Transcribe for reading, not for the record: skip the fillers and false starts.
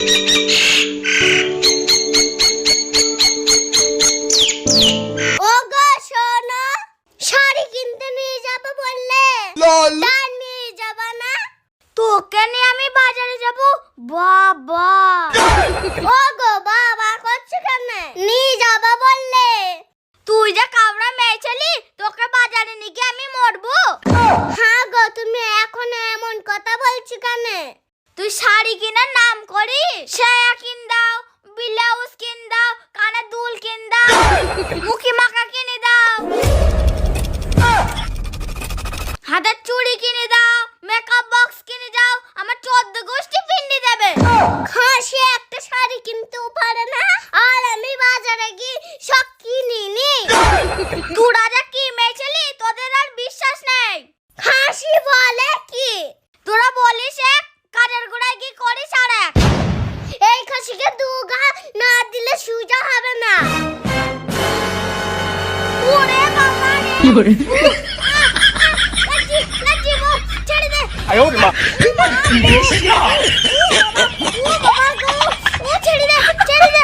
ওগো শোনো, শাড়ি কিনতে নিয়ে যাবে বললে নিয়ে যাবা না? তোকে নিয়ে আমি বাজারে যাব? বাবা ওগো বাবা করছো কেন? নিয়ে যাবা বললে। তুই যে কাবড়া মেয়ে ছেলে, তোকে বাজারে নিয়ে গিয়ে আমি মরবো? হ্যাঁ গো, তুমি এখন এমন কথা বলছো কেন? তুই শাড়ি কেনার নাম করি সায়া কিন দাও, ব্লাউজ কিন দাও, কানে দুল কিন দাও, মুখে মাখা কিনে দাও, হাতের চুড়ি কিনে দাও, মেকআপ বক্স কিনে দাও, আমার 14 গোষ্ঠী পিন্ডি দেবে। খাসি একটা শাড়ি কিনতেও পারে না, আর আমি বাজারে গিয়ে সব কিনি নি। তোরা যা কি মেয়েছিলি, তোদের আর বিশ্বাস নেই। খাসি বলে কি? তোরা বলিস এক, কাজের গোড়ায় কি করিস আর এক। এই খাসিকে দুগা না দিলে সুজা হবে না। ওরে বাবা রে, ছেড়ে দে।哎呦我的妈！ ছেড়ে দে, ছেড়ে দে।